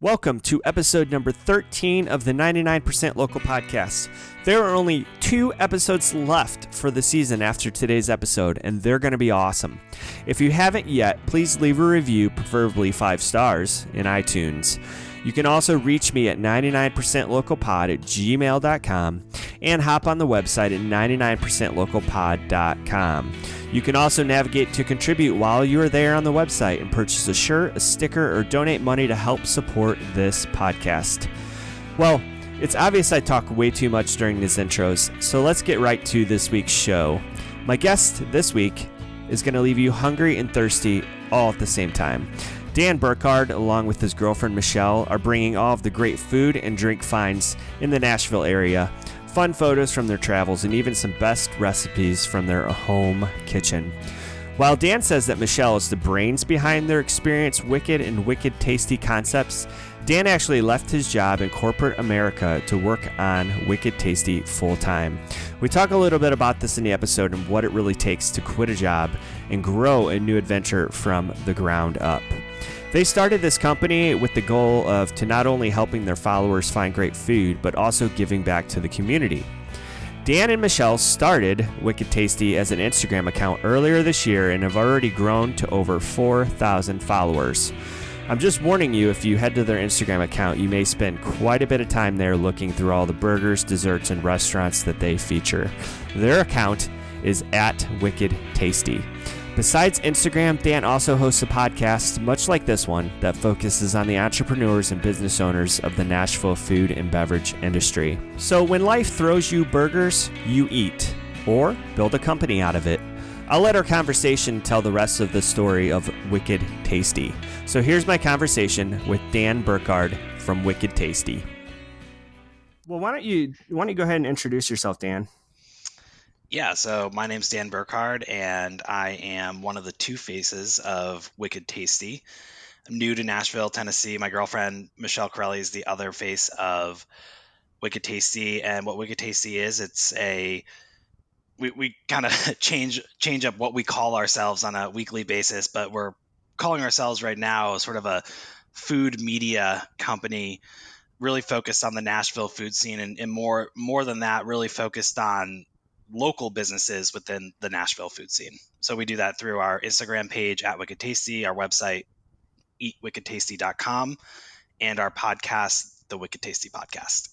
Welcome to episode number 13 of the 99% Local Podcast. There are only 2 episodes left for the season after today's episode, and they're going to be awesome. If you haven't yet, please leave a review, preferably 5 stars, in iTunes. You can also reach me at 99percentlocalpod@gmail.com and hop on the website at 99percentlocalpod.com. You can also navigate to contribute while you are there on the website and purchase a shirt, a sticker, or donate money to help support this podcast. Well, it's obvious I talk way too much during these intros, so let's get right to this week's show. My guest this week is going to leave you hungry and thirsty all at the same time. Dan Burkard, along with his girlfriend Michelle, are bringing all of the great food and drink finds in the Nashville area, fun photos from their travels, and even some best recipes from their home kitchen. While Dan says that Michelle is the brains behind their Experience Wicked and Wicked Tasty concepts, Dan actually left his job in corporate America to work on Wicked Tasty full-time. We talk a little bit about this in the episode and what it really takes to quit a job and grow a new adventure from the ground up. They started this company with the goal of to not only helping their followers find great food, but also giving back to the community. Dan and Michelle started Wicked Tasty as an Instagram account earlier this year and have already grown to over 4,000 followers. I'm just warning you, if you head to their Instagram account, you may spend quite a bit of time there looking through all the burgers, desserts, and restaurants that they feature. Their account is at Wicked Tasty. Besides Instagram, Dan also hosts a podcast, much like this one, that focuses on the entrepreneurs and business owners of the Nashville food and beverage industry. So when life throws you burgers, you eat, or build a company out of it. I'll let our conversation tell the rest of the story of Wicked Tasty. So here's my conversation with Dan Burkard from Wicked Tasty. Well, why don't you go ahead and introduce yourself, Dan? Yeah, so my name's Dan Burkard, and I am one of the 2 faces of Wicked Tasty. I'm new to Nashville, Tennessee. My girlfriend, Michelle Corelli, is the other face of Wicked Tasty. And what Wicked Tasty is, it's we kind of change up what we call ourselves on a weekly basis, but we're calling ourselves right now sort of a food media company, really focused on the Nashville food scene, and more than that, really focused on local businesses within the Nashville food scene. So we do that through our Instagram page at Wicked Tasty, our website, eatwickedtasty.com, and our podcast, the Wicked Tasty Podcast.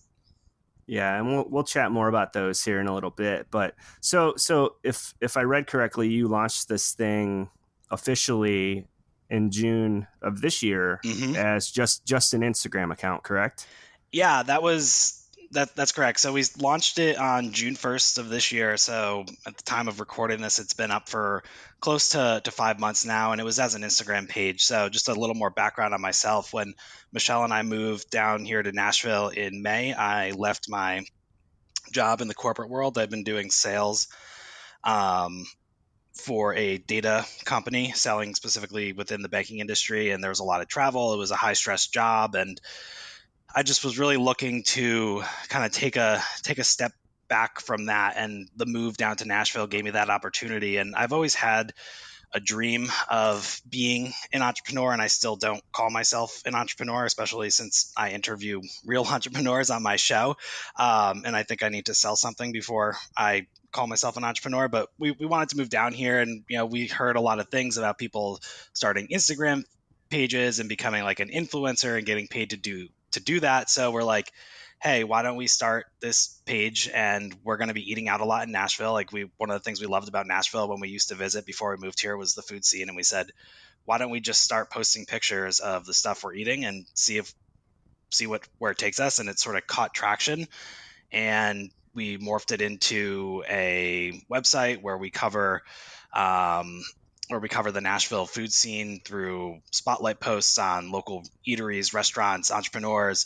Yeah, and we'll chat more about those here in a little bit. But so if I read correctly, you launched this thing officially in June of this year as just an Instagram account, correct? Yeah, that's correct. So we launched it on June 1st of this year. So at the time of recording this, it's been up for close to 5 months now, and it was as an Instagram page. So just a little more background on myself. When Michelle and I moved down here to Nashville in May, I left my job in the corporate world. I've been doing sales for a data company, selling specifically within the banking industry, and there was a lot of travel. It was a high-stress job, and I just was really looking to kind of take a step back from that, and the move down to Nashville gave me that opportunity. And I've always had a dream of being an entrepreneur, and I still don't call myself an entrepreneur, especially since I interview real entrepreneurs on my show. And I think I need to sell something before I call myself an entrepreneur. But we wanted to move down here, and we heard a lot of things about people starting Instagram pages and becoming like an influencer and getting paid to do that. So we're like, hey, why don't we start this page? And we're going to be eating out a lot in Nashville. One of the things we loved about Nashville when we used to visit before we moved here was the food scene. And we said, why don't we just start posting pictures of the stuff we're eating and see where it takes us? And it sort of caught traction. And we morphed it into a website where we cover the Nashville food scene through spotlight posts on local eateries, restaurants, entrepreneurs,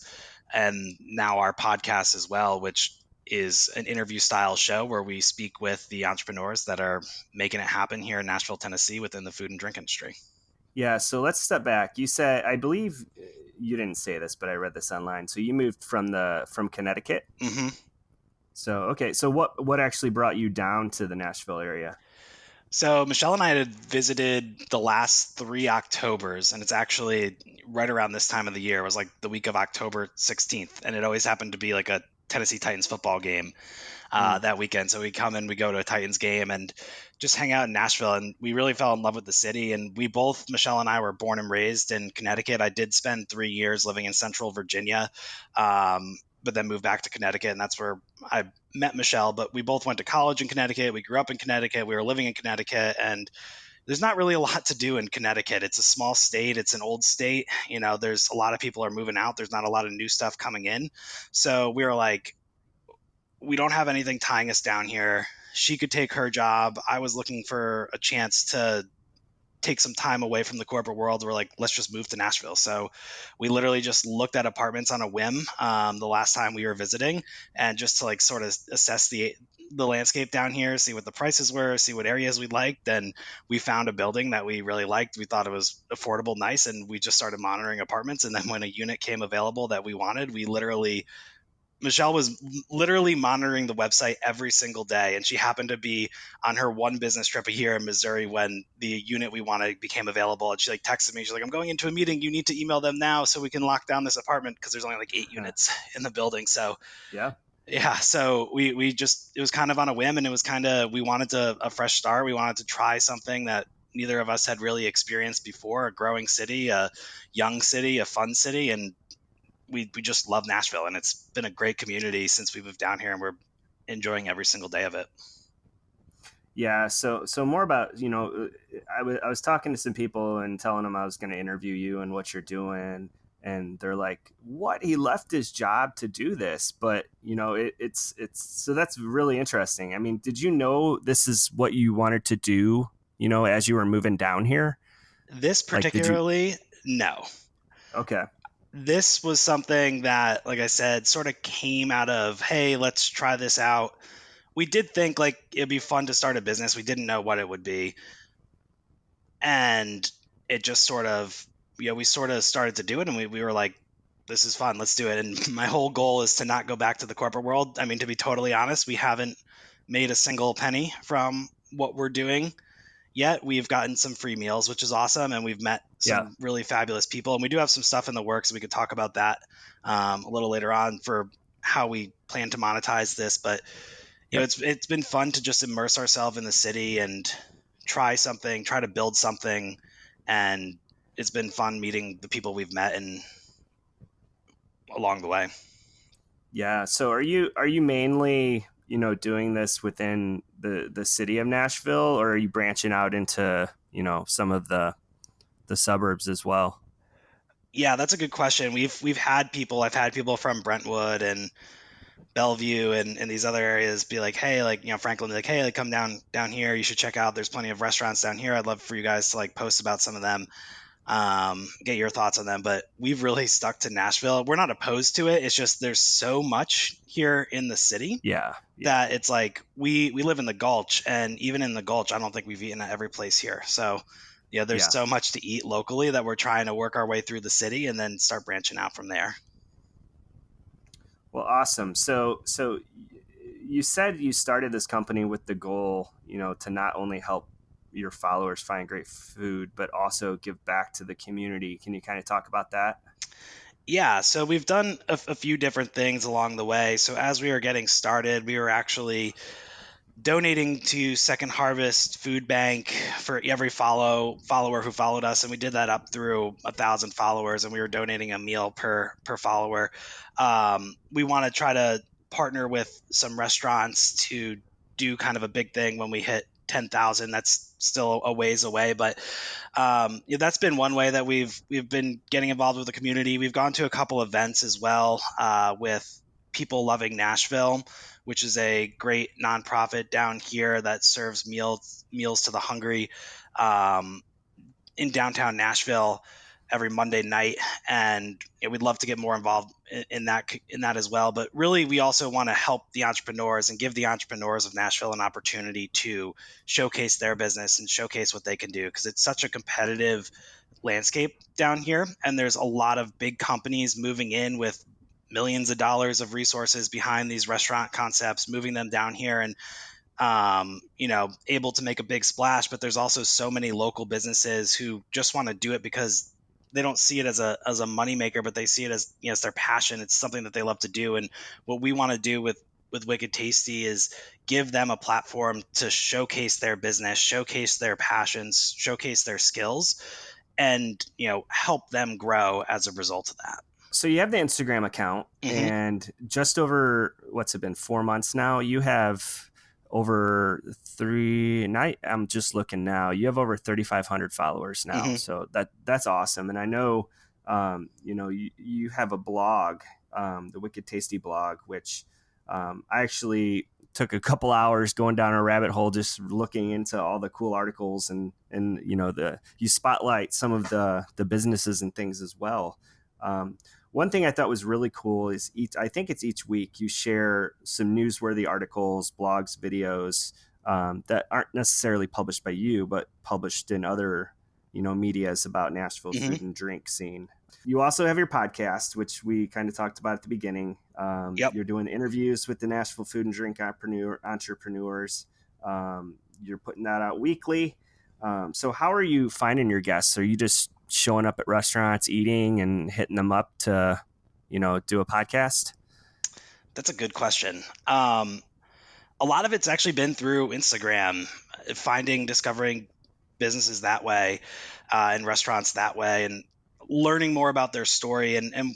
and now our podcast as well, which is an interview style show where we speak with the entrepreneurs that are making it happen here in Nashville, Tennessee within the food and drink industry. Yeah, so let's step back. You said, I believe you didn't say this, but I read this online. So you moved from Connecticut? Mm-hmm. So, okay. So what actually brought you down to the Nashville area? So Michelle and I had visited the last 3 Octobers, and it's actually right around this time of the year. It was like the week of October 16th, and it always happened to be like a Tennessee Titans football game Mm, that weekend. So we come and we go to a Titans game and just hang out in Nashville. And we really fell in love with the city. And we both, Michelle and I, were born and raised in Connecticut. I did spend 3 years living in Central Virginia, but then moved back to Connecticut, and that's where I met Michelle. But we both went to college in Connecticut. We grew up in Connecticut. We were living in Connecticut, and there's not really a lot to do in Connecticut. It's a small state. It's an old state. There's a lot of people are moving out. There's not a lot of new stuff coming in. So we were like, we don't have anything tying us down here. She could take her job. I was looking for a chance to take some time away from the corporate world. We're like, let's just move to Nashville. So we literally just looked at apartments on a whim the last time we were visiting, and just to like sort of assess the landscape down here, see what the prices were, see what areas we liked. Then we found a building that we really liked. We thought it was affordable, nice, and we just started monitoring apartments. And then when a unit came available that we wanted, we literally Michelle was literally monitoring the website every single day, and she happened to be on her one business trip a year in Missouri when the unit we wanted became available. And she like texted me. She's like, "I'm going into a meeting. You need to email them now so we can lock down this apartment because there's only like 8 units in the building." So yeah. yeah, so we just, it was kind of on a whim, and it was kind of, we wanted a fresh start. We wanted to try something that neither of us had really experienced before: a growing city, a young city, a fun city, and we just love Nashville, and it's been a great community since we moved down here, and we're enjoying every single day of it. Yeah, so more about, I was talking to some people and telling them I was going to interview you and what you're doing, and they're like, "What? He left his job to do this?" But it's so that's really interesting. I mean, did you know this is what you wanted to do? As you were moving down here, This like, did you? particularly, no. Okay, This was something that, like I said, sort of came out of, hey, let's try this out. We did think like it'd be fun to start a business. We didn't know what it would be. And it just sort of, we sort of started to do it, and we were like, this is fun, let's do it. And my whole goal is to not go back to the corporate world. I mean, to be totally honest, we haven't made a single penny from what we're doing yet. We've gotten some free meals, which is awesome, and we've met yeah, some really fabulous people. And we do have some stuff in the works. We could talk about that a little later on for how we plan to monetize this. But yep. it's been fun to just immerse ourselves in the city and try something, try to build something, and it's been fun meeting the people we've met and along the way. Yeah. So are you mainly, doing this within the city of Nashville, or are you branching out into, some of the suburbs as well? Yeah, that's a good question. We've had people. I've had people from Brentwood and Bellevue and these other areas be like, hey, like, Franklin, be like, hey, like, come down here. You should check out. There's plenty of restaurants down here. I'd love for you guys to like post about some of them, get your thoughts on them. But we've really stuck to Nashville. We're not opposed to it. It's just there's so much here in the city Yeah. Yeah. that it's like we live in the Gulch, and even in the Gulch, I don't think we've eaten at every place here. So yeah, there's Yeah. so much to eat locally that we're trying to work our way through the city and then start branching out from there. Well, awesome. So you said you started this company with the goal, to not only help your followers find great food, but also give back to the community. Can you kind of talk about that? Yeah, so we've done a few different things along the way. So as we were getting started, we were actually donating to Second Harvest Food Bank for every follower who followed us, and we did that up through 1,000 followers, and we were donating a meal per follower. We want to try to partner with some restaurants to do kind of a big thing when we hit 10,000. That's still a ways away, but yeah, that's been one way that we've been getting involved with the community. We've gone to a couple events as well with People Loving Nashville, which is a great nonprofit down here that serves meals to the hungry um, in downtown Nashville every Monday night. And we'd love to get more involved in that as well. But really, we also want to help the entrepreneurs and give the entrepreneurs of Nashville an opportunity to showcase their business and showcase what they can do, because it's such a competitive landscape down here, and there's a lot of big companies moving in with millions of dollars of resources behind these restaurant concepts, moving them down here. And able to make a big splash, but there's also so many local businesses who just want to do it because they don't see it as a moneymaker, but they see it as, it's their passion. It's something that they love to do. And what we want to do with Wicked Tasty is give them a platform to showcase their business, showcase their passions, showcase their skills, and, help them grow as a result of that. So you have the Instagram account, and just over, what's it been, 4 months now, you have over I'm just looking now, you have over 3,500 followers now. So that's awesome. And I know, you have a blog, the Wicked Tasty blog, which I actually took a couple hours going down a rabbit hole, just looking into all the cool articles, and you spotlight some of the businesses and things as well. One thing I thought was really cool is I think it's each week you share some newsworthy articles, blogs, videos that aren't necessarily published by you, but published in other, medias about Nashville's food and drink scene. You also have your podcast, which we kind of talked about at the beginning. You're doing interviews with the Nashville food and drink entrepreneurs. You're putting that out weekly. So how are you finding your guests? Are you just showing up at restaurants, eating, and hitting them up to, do a podcast? That's a good question. A lot of it's actually been through Instagram, discovering businesses that way, and restaurants that way, and learning more about their story. And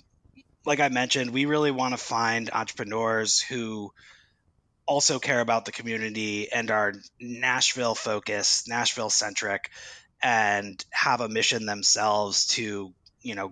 like I mentioned, we really want to find entrepreneurs who also care about the community and are Nashville focused, Nashville centric, and have a mission themselves to,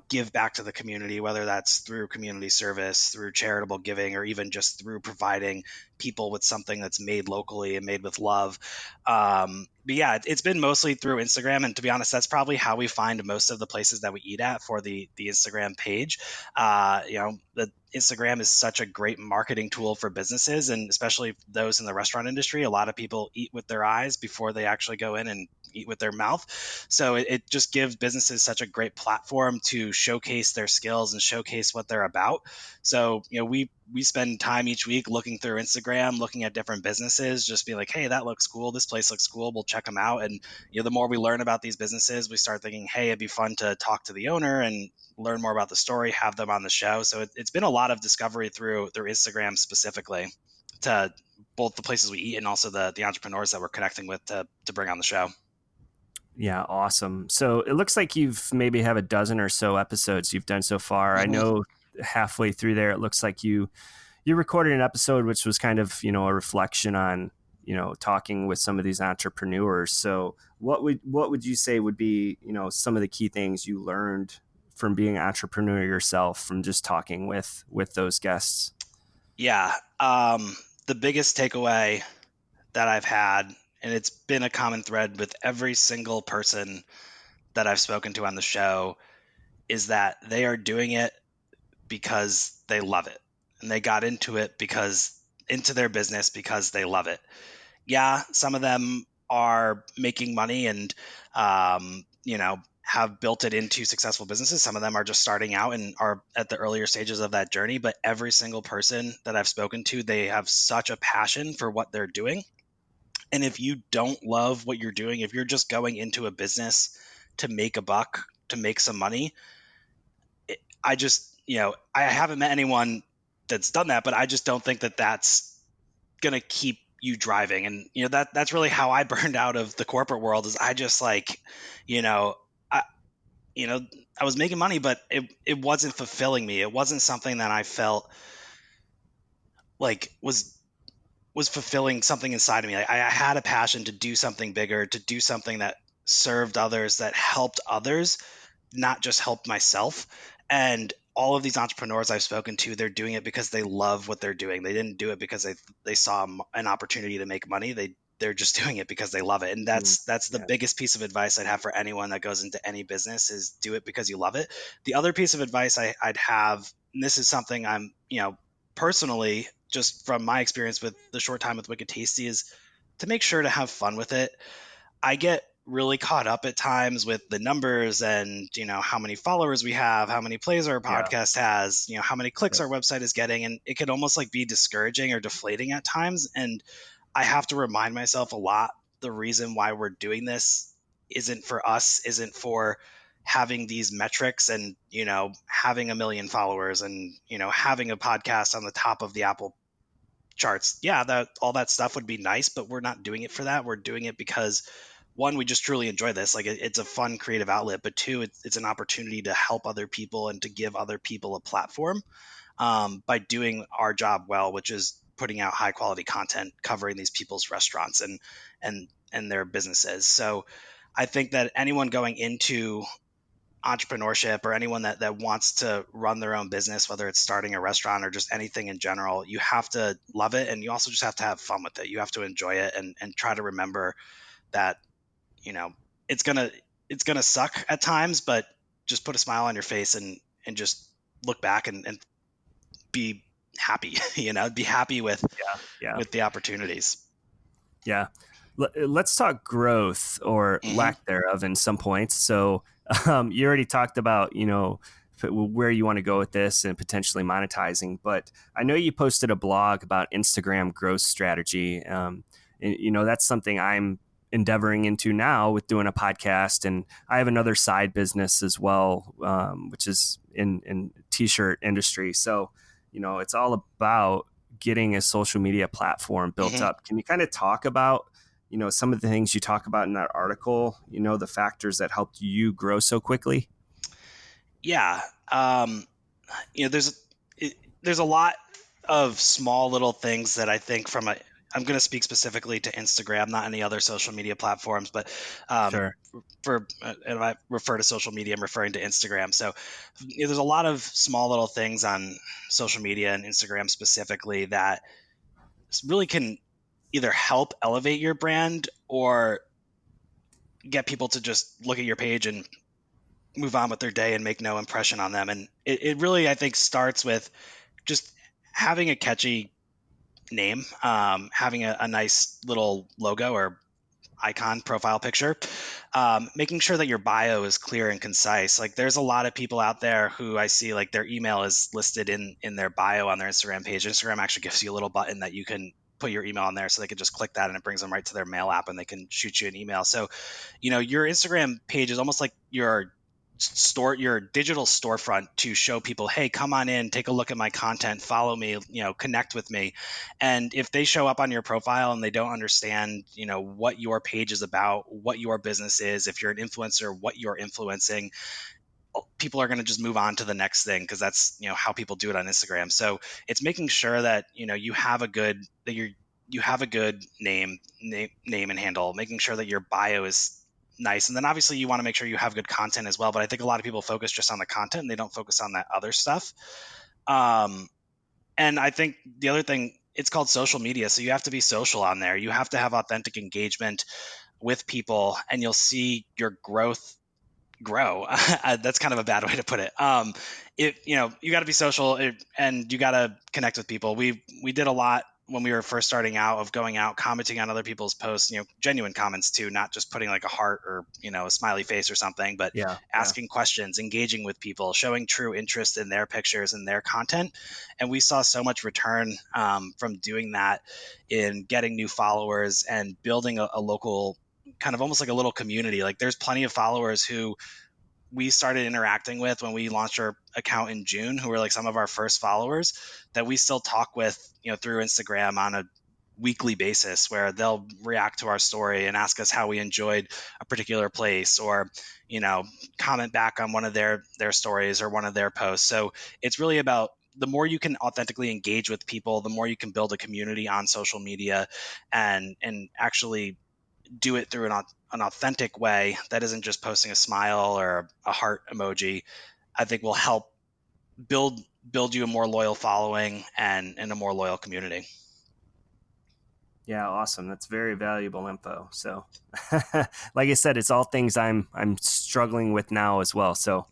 give back to the community, whether that's through community service, through charitable giving, or even just through providing people with something that's made locally and made with love. But yeah, it's been mostly through Instagram. And to be honest, that's probably how we find most of the places that we eat at for the Instagram page. The Instagram is such a great marketing tool for businesses, and especially those in the restaurant industry. A lot of people eat with their eyes before they actually go in and eat with their mouth. So it just gives businesses such a great platform to showcase their skills and showcase what they're about. So, we spend time each week looking through Instagram, looking at different businesses, just be like, hey, that looks cool. This place looks cool. We'll check them out. And, the more we learn about these businesses, we start thinking, hey, it'd be fun to talk to the owner and learn more about the story, have them on the show. So it's been a lot of discovery through Instagram specifically, to both the places we eat and also the entrepreneurs that we're connecting with to bring on the show. Yeah, awesome. So it looks like you've maybe have a dozen or so episodes you've done so far. I know halfway through there, it looks like you recorded an episode which was kind of, a reflection on, talking with some of these entrepreneurs. So what would you say would be, some of the key things you learned from being an entrepreneur yourself, from just talking with those guests? Yeah. The biggest takeaway that I've had, and it's been a common thread with every single person that I've spoken to on the show, is that they are doing it because they love it. And they got into their business because they love it. Yeah, some of them are making money and, have built it into successful businesses. Some of them are just starting out and are at the earlier stages of that journey. But every single person that I've spoken to, they have such a passion for what they're doing. And if you don't love what you're doing, if you're just going into a business to make a buck, to make some money, I haven't met anyone that's done that, but I just don't think that that's going to keep you driving. And, that's really how I burned out of the corporate world. Is I just I was making money, but it wasn't fulfilling me. It wasn't something that I felt like was fulfilling something inside of me. I had a passion to do something bigger, to do something that served others, that helped others, not just help myself. And all of these entrepreneurs I've spoken to, they're doing it because they love what they're doing. They didn't do it because they saw an opportunity to make money. They're just doing it because they love it. And that's the biggest piece of advice I'd have for anyone that goes into any business, is do it because you love it. The other piece of advice I'd have, and this is something I'm, personally, just from my experience with the short time with Wicked Tasty, is to make sure to have fun with it. I get really caught up at times with the numbers and, how many followers we have, how many plays our podcast has, how many clicks our website is getting. And it can almost be discouraging or deflating at times. And I have to remind myself a lot, the reason why we're doing this isn't for us, isn't for having these metrics and, having a million followers and, having a podcast on the top of the Apple charts. Yeah, that all that stuff would be nice, but we're not doing it for that. We're doing it because, one, we just truly enjoy this. Like, it's a fun creative outlet, but two, it's an opportunity to help other people and to give other people a platform, by doing our job well, which is putting out high quality content covering these people's restaurants and their businesses. So I think that anyone going into entrepreneurship, or anyone that wants to run their own business, whether it's starting a restaurant or just anything in general, you have to love it, and you also just have to have fun with it. You have to enjoy it, and try to remember that, you know it's gonna suck at times, but just put a smile on your face, and just look back, and be happy. Be happy with Yeah. the opportunities. Yeah. Let's talk growth or Hmm. lack thereof in some points. So, you already talked about, where you want to go with this and potentially monetizing, but I know you posted a blog about Instagram growth strategy. And, that's something I'm endeavoring into now with doing a podcast. And I have another side business as well, which is in t-shirt industry. So, it's all about getting a social media platform built Hmm. up. Can you kind of talk about, some of the things you talk about in that article, the factors that helped you grow so quickly? Yeah. um, there's a lot of small little things that I think I'm going to speak specifically to Instagram, not any other social media platforms, but, um, Sure. and I refer to social media, I'm referring to Instagram. So, there's a lot of small little things on social media and Instagram specifically that really can either help elevate your brand or get people to just look at your page and move on with their day and make no impression on them. And it really, I think, starts with just having a catchy name, having a nice little logo or icon profile picture, making sure that your bio is clear and concise. Like, there's a lot of people out there who I see, like, their email is listed in their bio on their Instagram page. Instagram actually gives you a little button that you can put your email on there, so they can just click that and it brings them right to their mail app and they can shoot you an email. So, your Instagram page is almost like your digital storefront to show people, hey, come on in, take a look at my content, follow me, connect with me. And if they show up on your profile and they don't understand, what your page is about, what your business is, if you're an influencer, what you're influencing, people are going to just move on to the next thing, because that's, how people do it on Instagram. So it's making sure that, you have a good name and handle, making sure that your bio is nice. And then obviously you want to make sure you have good content as well. But I think a lot of people focus just on the content and they don't focus on that other stuff. Um, and I think the other thing, it's called social media. So you have to be social on there. You have to have authentic engagement with people, and you'll see your growth grow. That's kind of a bad way to put it. You got to be social, and you got to connect with people. We did a lot when we were first starting out of going out, commenting on other people's posts, genuine comments too, not just putting like a heart or, a smiley face or something, but Yeah. Yeah. asking questions, engaging with people, showing true interest in their pictures and their content. And we saw so much return, from doing that, in getting new followers and building a local, kind of almost like a little community. Like, there's plenty of followers who we started interacting with when we launched our account in June, who were like some of our first followers, that we still talk with, through Instagram on a weekly basis, where they'll react to our story and ask us how we enjoyed a particular place, or, comment back on one of their stories or one of their posts. So it's really about, the more you can authentically engage with people, the more you can build a community on social media, and actually do it through an authentic way that isn't just posting a smile or a heart emoji. I think will help build build you a more loyal following and a more loyal community. Yeah. Awesome. That's very valuable info. So, like I said, it's all things I'm struggling with now as well. So,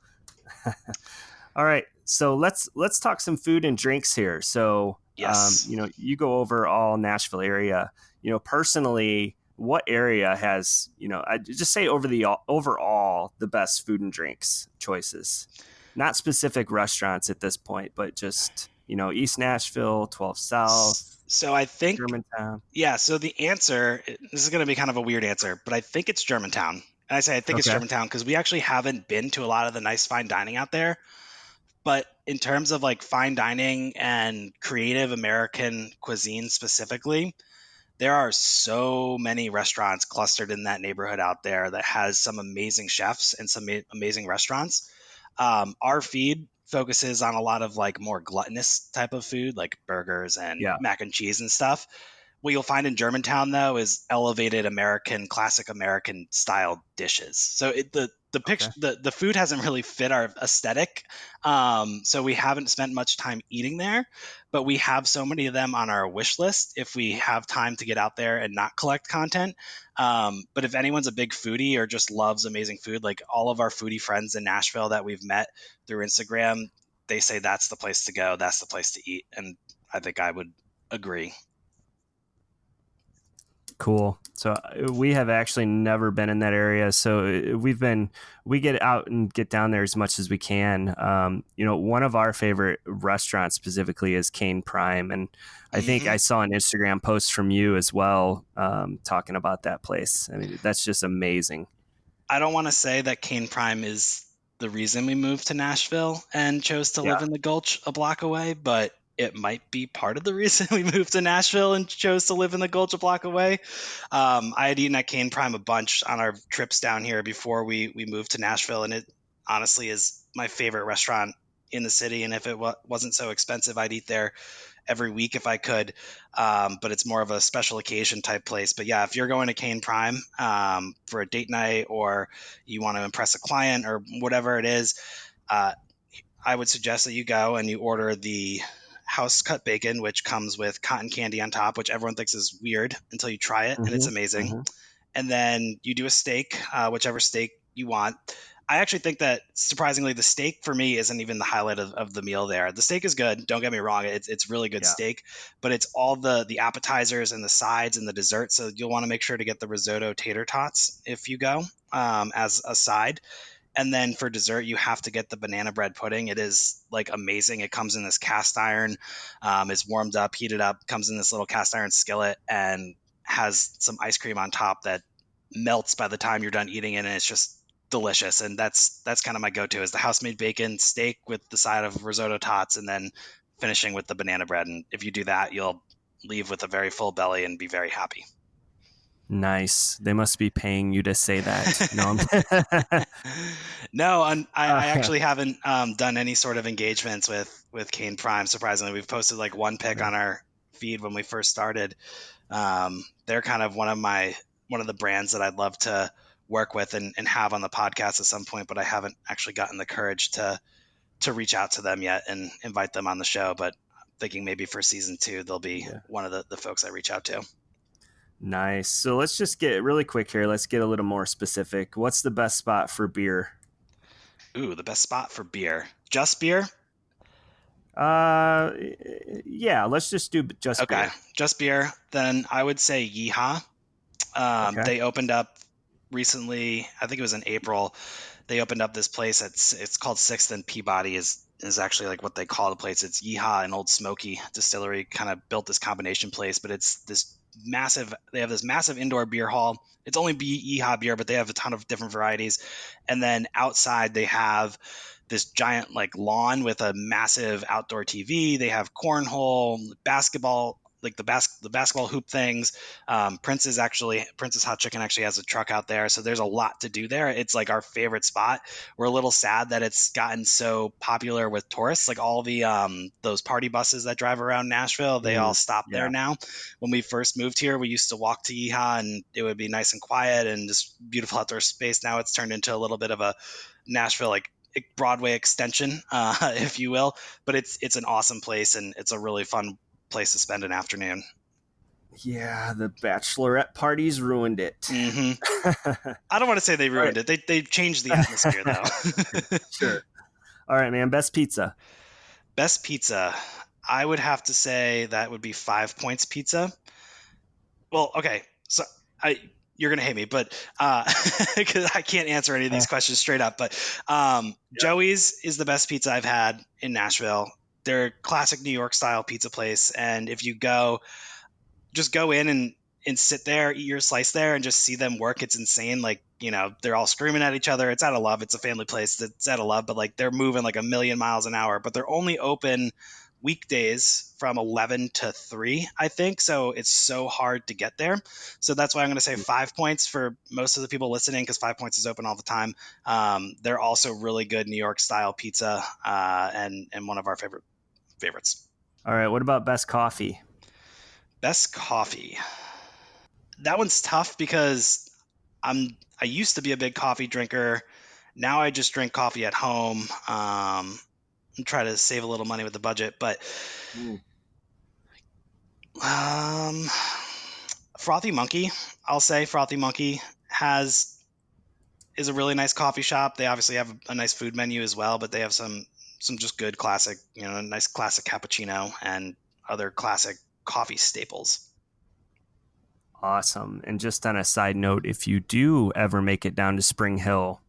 all right. So let's talk some food and drinks here. So, Yes. you go over all Nashville area. Personally, what area has, I just say overall the best food and drinks choices? Not specific restaurants at this point, but just East Nashville, 12 South, So I think, Germantown? yeah, so the answer, this is going to be kind of a weird answer, but I think it's Germantown. And I say I think it's Okay. Germantown because we actually haven't been to a lot of the nice fine dining out there. But in terms of like fine dining and creative American cuisine specifically, there are so many restaurants clustered in that neighborhood out there that has some amazing chefs and some amazing restaurants. Our feed focuses on a lot of like more gluttonous type of food, like burgers and Yeah. mac and cheese and stuff. What you'll find in Germantown, though, is elevated American, classic American style dishes. So the picture, Okay. the food hasn't really fit our aesthetic. So we haven't spent much time eating there, but we have so many of them on our wish list if we have time to get out there and not collect content. But if anyone's a big foodie or just loves amazing food, like all of our foodie friends in Nashville that we've met through Instagram, they say that's the place to go, that's the place to eat, and I think I would agree. Cool. So we have actually never been in that area. So we get out and get down there as much as we can. One of our favorite restaurants specifically is Cain Prime. And I think Hmm. I saw an Instagram post from you as well, talking about that place. I mean, that's just amazing. I don't want to say that Cain Prime is the reason we moved to Nashville and chose to live Yeah. in the Gulch a block away, but it might be part of the reason we moved to Nashville and chose to live in the Gulch a block away. I had eaten at Cain Prime a bunch on our trips down here before we moved to Nashville, and it honestly is my favorite restaurant in the city. And if it wasn't so expensive, I'd eat there every week if I could. But it's more of a special occasion type place. But yeah, if you're going to Cain Prime for a date night or you want to impress a client or whatever it is, uh, I would suggest that you go and you order the house cut bacon, which comes with cotton candy on top, which everyone thinks is weird until you try it, and it's Hmm. amazing. Hmm. And then you do a steak, whichever steak you want. I actually think that surprisingly, the steak for me isn't even the highlight of the meal there. The steak is good. Don't get me wrong. It's really good Yeah. steak, but it's all the appetizers and the sides and the dessert. So you'll want to make sure to get the risotto tater tots if you go as a side. And then for dessert, you have to get the banana bread pudding. It is like amazing. It comes in this cast iron, is warmed up, heated up, comes in this little cast iron skillet, and has some ice cream on top that melts by the time you're done eating it, and it's just delicious. And that's kind of my go-to is the house made bacon steak with the side of risotto tots, and then finishing with the banana bread. And if you do that, you'll leave with a very full belly and be very happy. Nice. They must be paying you to say that. No, No, I I'm actually haven't done any sort of engagements with Cain Prime. Surprisingly, we've posted like one pic on our feed when we first started. They're kind of one of the brands that I'd love to work with and have on the podcast at some point, but I haven't actually gotten the courage to reach out to them yet and invite them on the show. But I'm thinking maybe for season 2, they'll be yeah. one of the folks I reach out to. Nice. So let's just get really quick here. Let's get a little more specific. What's the best spot for beer? Ooh, the best spot for beer. Just beer? Uh, yeah, let's just do just Okay, beer. just beer. Then I would say Yeehaw. Okay. They opened up recently. I think it was in April. They opened up this place. It's called Sixth and Peabody. Is actually like what they call the place. It's Yeehaw and Old Smoky Distillery. Kind of built this combination place, but it's this massive. They have this massive indoor beer hall. It's only Yeehaw beer, but they have a ton of different varieties. And then outside they have this giant like lawn with a massive outdoor TV. They have cornhole, basketball, like the basketball hoop things. Prince's Hot Chicken actually has a truck out there, so there's a lot to do there. It's like our favorite spot. We're a little sad that it's gotten so popular with tourists, like all the those party buses that drive around Nashville. They all Mm, stop there yeah. now. When we first moved here, we used to walk to Yeehaw, and it would be nice and quiet and just beautiful outdoor space. Now it's turned into a little bit of a Nashville like Broadway extension, if you will. But it's an awesome place, and it's a really fun place to spend an afternoon. Yeah, the bachelorette parties ruined it. Hmm. I don't want to say they All right. ruined it. They changed the atmosphere though. Sure. All right, man. Best pizza. Best pizza. I would have to say that would be 5 Points Pizza. Well, okay. So I you're gonna hate me, but because I can't answer any of Uh, these questions straight up. But yeah. Joey's is the best pizza I've had in Nashville. they're a classic New York style pizza place. And if you just go in and sit there, eat your slice there, and just see them work. It's insane. Like, they're all screaming at each other. It's out of love. It's a family place that's out of love, but like they're moving like a million miles an hour, but they're only open weekdays from 11 to 3, I think. So it's so hard to get there. So that's why I'm going to say 5 points for most of the people listening, because 5 points is open all the time. They're also really good New York style pizza, and one of our favorites. All right. What about best coffee? Best coffee. That one's tough because I used to be a big coffee drinker. Now I just drink coffee at home. And try to save a little money with the budget, but Frothy Monkey, I'll say Frothy Monkey is a really nice coffee shop. They obviously have a nice food menu as well, but they have some just good classic, a nice classic cappuccino and other classic coffee staples. Awesome. And just on a side note, if you do ever make it down to Spring Hill,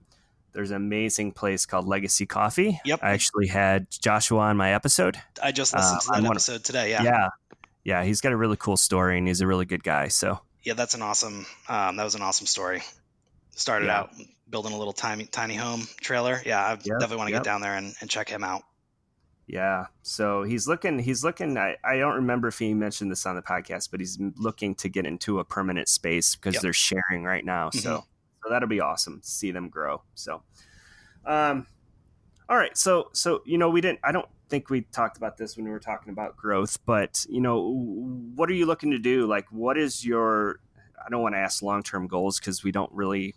there's an amazing place called Legacy Coffee. Yep. I actually had Joshua on my episode. I just listened to that episode today. Yeah. Yeah. He's got a really cool story and he's a really good guy. So yeah, that was an awesome story. Started out building a little tiny home trailer. Yeah. I definitely want to get down there and check him out. Yeah. So he's looking, I don't remember if he mentioned this on the podcast, but he's looking to get into a permanent space because they're sharing right now. Mm-hmm. So that'll be awesome to see them grow. So, all right. So, I don't think we talked about this when we were talking about growth, but what are you looking to do? Like, what is I don't want to ask long-term goals because we don't really,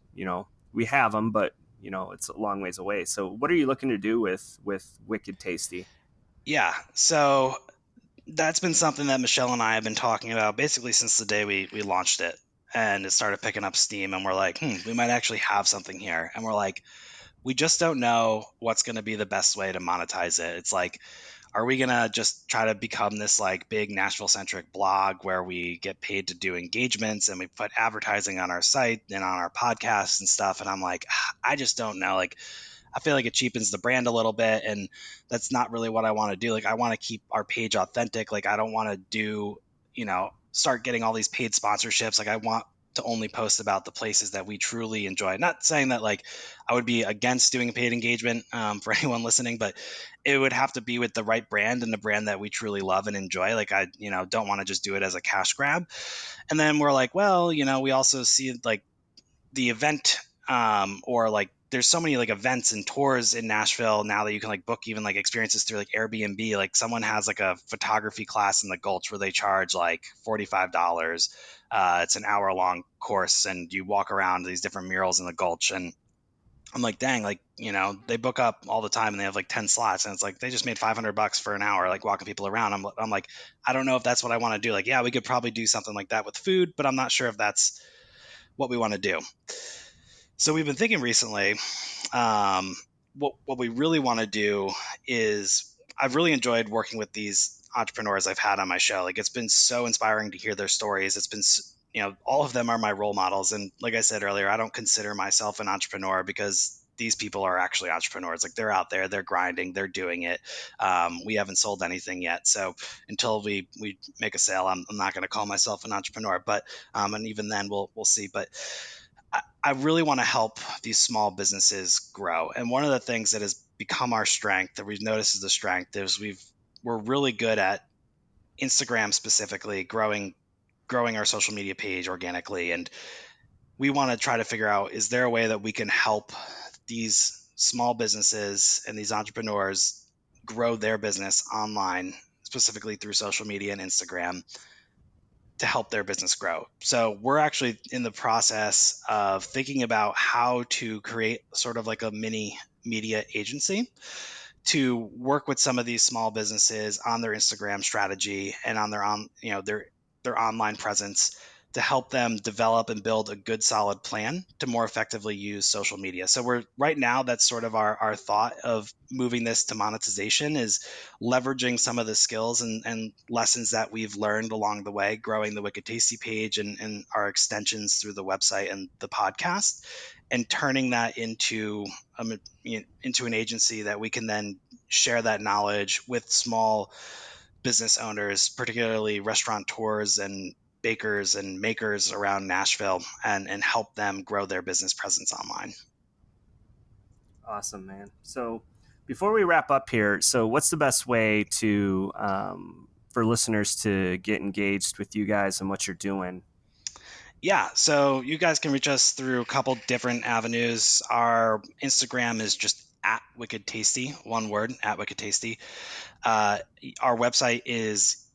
we have them, but it's a long ways away. So what are you looking to do with Wicked Tasty? Yeah. So that's been something that Michelle and I have been talking about basically since the day we launched it, and it started picking up steam, and we're like, we might actually have something here. And we're like, we just don't know what's going to be the best way to monetize it. It's like, are we going to just try to become this like big Nashville centric blog where we get paid to do engagements and we put advertising on our site and on our podcasts and stuff? And I'm like, I just don't know. Like, I feel like it cheapens the brand a little bit, and that's not really what I want to do. Like, I want to keep our page authentic. Like, I don't want to do, start getting all these paid sponsorships. Like, I want to only post about the places that we truly enjoy. Not saying that like I would be against doing a paid engagement for anyone listening, but it would have to be with the right brand and the brand that we truly love and enjoy. Like, I, don't want to just do it as a cash grab. And then we're like, well, we also see like the event or like there's so many like events and tours in Nashville now that you can like book even like experiences through like Airbnb. Like, someone has like a photography class in the Gulch where they charge like $45. It's an hour-long course, and you walk around these different murals in the Gulch. And I'm like, dang, like, they book up all the time and they have like 10 slots, and it's like they just made $500 for an hour, like walking people around. I'm like, I don't know if that's what I want to do. Like, yeah, we could probably do something like that with food, but I'm not sure if that's what we want to do. So we've been thinking recently, what we really want to do is, I've really enjoyed working with these entrepreneurs I've had on my show. Like, it's been so inspiring to hear their stories. It's been, all of them are my role models. And like I said earlier, I don't consider myself an entrepreneur because these people are actually entrepreneurs. Like, they're out there, they're grinding, they're doing it. We haven't sold anything yet. So until we make a sale, I'm not going to call myself an entrepreneur, but, and even then we'll see. But I really want to help these small businesses grow. And one of the things that has become our strength, that we've noticed is the strength, is we're really good at Instagram specifically, growing our social media page organically. And we want to try to figure out, is there a way that we can help these small businesses and these entrepreneurs grow their business online, specifically through social media and Instagram, to help their business grow. So we're actually in the process of thinking about how to create sort of like a mini media agency to work with some of these small businesses on their Instagram strategy and on their online presence, to help them develop and build a good solid plan to more effectively use social media. So right now, that's sort of our thought of moving this to monetization, is leveraging some of the skills and lessons that we've learned along the way, growing the Wicked Tasty page and our extensions through the website and the podcast, and turning that into an agency that we can then share that knowledge with small business owners, particularly restaurateurs and bakers and makers around Nashville, and help them grow their business presence online. Awesome, man. So before we wrap up here, so what's the best way to for listeners to get engaged with you guys and what you're doing? Yeah, so you guys can reach us through a couple different avenues. Our Instagram is just at Wicked Tasty, one word, at Wicked Tasty. Our website is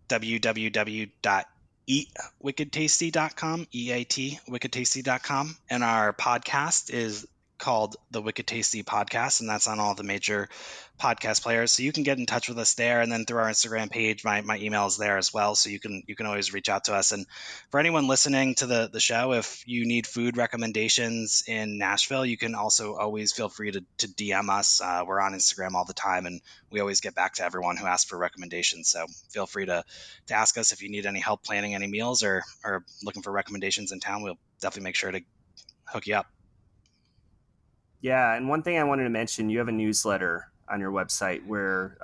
www.eatwickedtasty.com, EAT, wickedtasty.com. And our podcast is called the Wicked Tasty Podcast, and that's on all the major podcast players. So you can get in touch with us there, and then through our Instagram page, my email is there as well. So you can always reach out to us. And for anyone listening to the show, if you need food recommendations in Nashville, you can also always feel free to DM us. We're on Instagram all the time, and we always get back to everyone who asks for recommendations. So feel free to ask us if you need any help planning any meals or looking for recommendations in town. We'll definitely make sure to hook you up. Yeah, and one thing I wanted to mention, you have a newsletter on your website where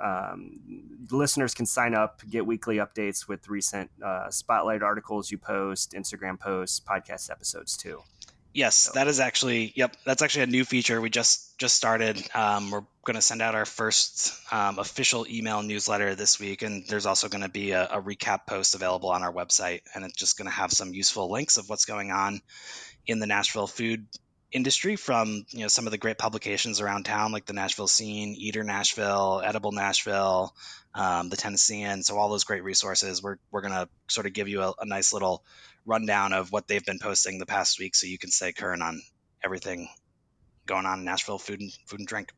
listeners can sign up, get weekly updates with recent spotlight articles you post, Instagram posts, podcast episodes too. Yes, that is actually, that's actually a new feature we just started. We're going to send out our first official email newsletter this week, and there's also going to be a recap post available on our website, and it's just going to have some useful links of what's going on in the Nashville food industry from some of the great publications around town, like the Nashville Scene, Eater Nashville, Edible Nashville, the Tennessean. So all those great resources. We're going to sort of give you a nice little rundown of what they've been posting the past week, so you can stay current on everything going on in Nashville food and drink.